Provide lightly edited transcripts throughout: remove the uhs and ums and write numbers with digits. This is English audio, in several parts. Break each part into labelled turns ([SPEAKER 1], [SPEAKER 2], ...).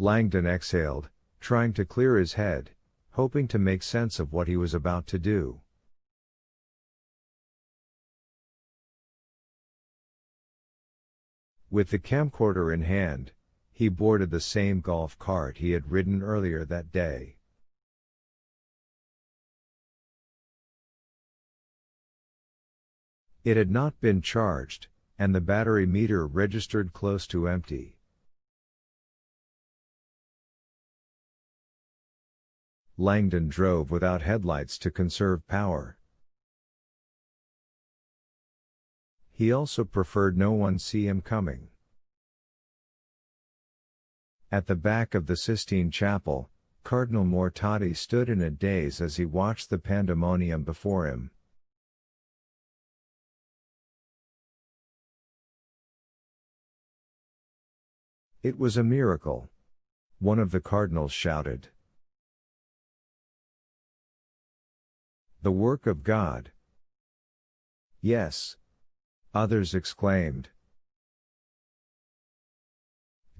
[SPEAKER 1] Langdon exhaled, trying to clear his head, hoping to make sense of what he was about to do. With the camcorder in hand, he boarded the same golf cart he had ridden earlier that day. It had not been charged, and the battery meter registered close to empty. Langdon drove without headlights to conserve power. He also preferred no one see him coming. At the back of the Sistine Chapel, Cardinal Mortati stood in a daze as he watched the pandemonium before him. It was a miracle. One of the cardinals shouted. The work of God. Yes. Others exclaimed.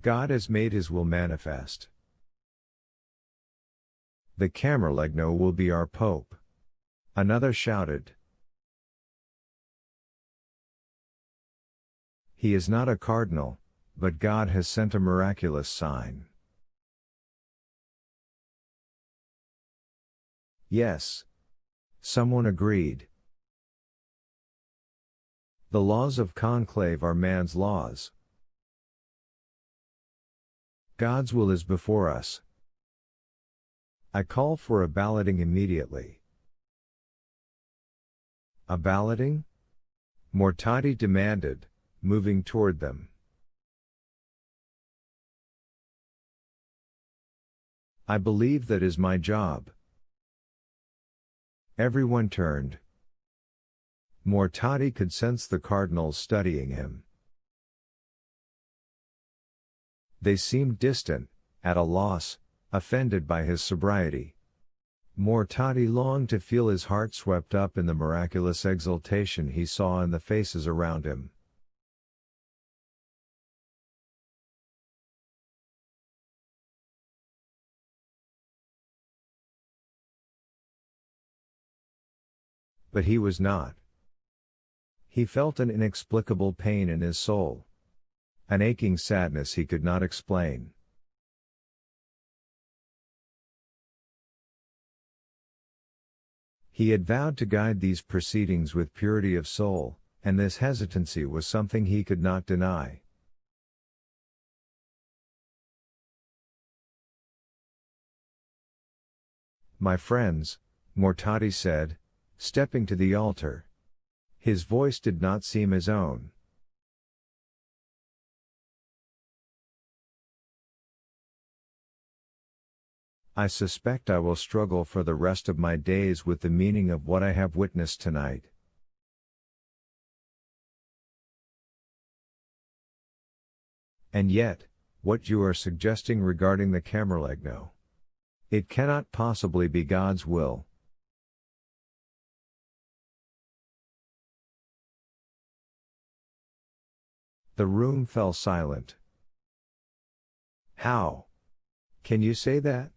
[SPEAKER 1] God has made his will manifest. The Camerlegno will be our Pope. Another shouted. He is not a cardinal, but God has sent a miraculous sign. Yes. Someone agreed. The laws of conclave are man's laws. God's will is before us. I call for a balloting immediately. A balloting? Mortati demanded, moving toward them. I believe that is my job. Everyone turned. Mortati could sense the cardinals studying him. They seemed distant, at a loss, offended by his sobriety. Mortati longed to feel his heart swept up in the miraculous exultation he saw in the faces around him. But he was not. He felt an inexplicable pain in his soul. An aching sadness he could not explain. He had vowed to guide these proceedings with purity of soul, and this hesitancy was something he could not deny. My friends, Mortati said, stepping to the altar. His voice did not seem his own. I suspect I will struggle for the rest of my days with the meaning of what I have witnessed tonight. And yet, what you are suggesting regarding the Camerlegno. It cannot possibly be God's will. The room fell silent. How? Can you say that?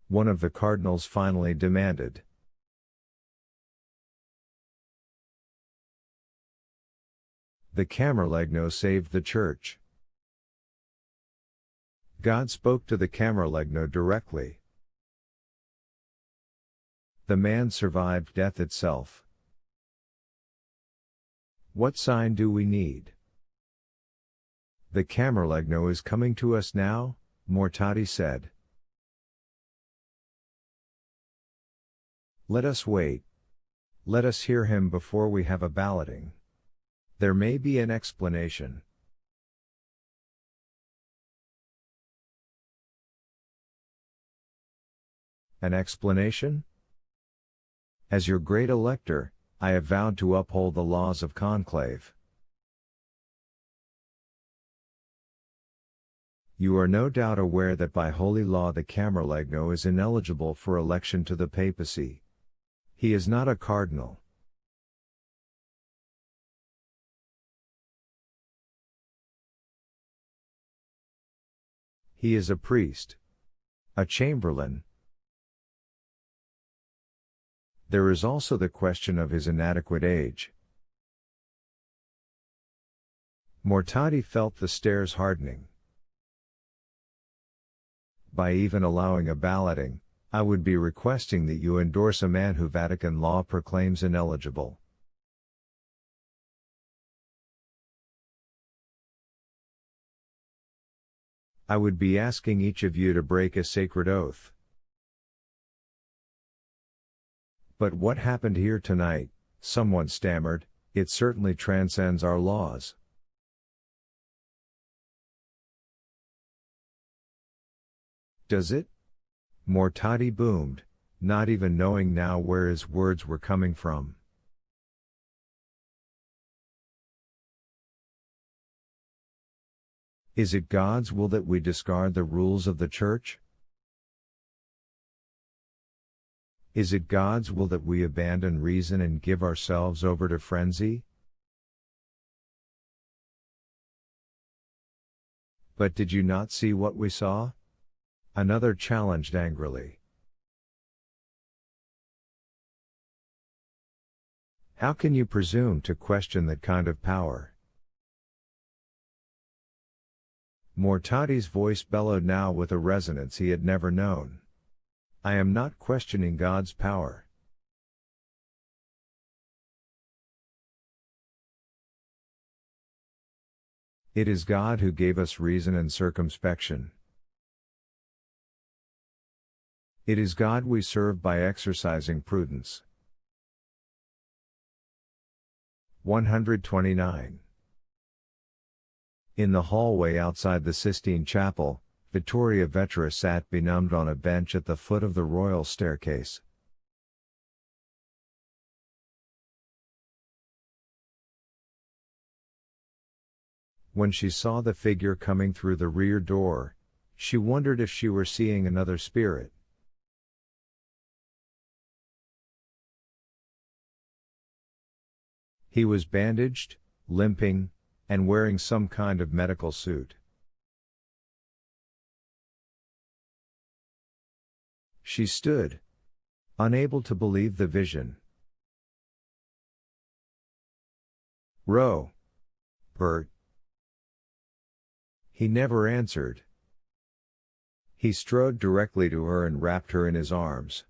[SPEAKER 1] One of the cardinals finally demanded. The Camerlegno saved the church. God spoke to the Camerlegno directly. The man survived death itself. What sign do we need? The Camerlegno is coming to us now, Mortati said. Let us wait. Let us hear him before we have a balloting. There may be an explanation. An explanation? As your great elector, I have vowed to uphold the laws of conclave. You are no doubt aware that by holy law the Camerlegno is ineligible for election to the papacy. He is not a cardinal. He is a priest. A chamberlain. There is also the question of his inadequate age. Mortati felt the stairs hardening. By even allowing a balloting, I would be requesting that you endorse a man who Vatican law proclaims ineligible. I would be asking each of you to break a sacred oath. But what happened here tonight, someone stammered, it certainly transcends our laws. Does it? Mortati boomed, not even knowing now where his words were coming from. Is it God's will that we discard the rules of the Church? Is it God's will that we abandon reason and give ourselves over to frenzy? But did you not see what we saw? Another challenged angrily. How can you presume to question that kind of power? Mortati's voice bellowed now with a resonance he had never known. I am not questioning God's power. It is God who gave us reason and circumspection. It is God we serve by exercising prudence. 129. In the hallway outside the Sistine Chapel, Vittoria Vetra sat benumbed on a bench at the foot of the royal staircase. When she saw the figure coming through the rear door, she wondered if she were seeing another spirit. He was bandaged, limping, and wearing some kind of medical suit. She stood, unable to believe the vision. Bert. He never answered. He strode directly to her and wrapped her in his arms.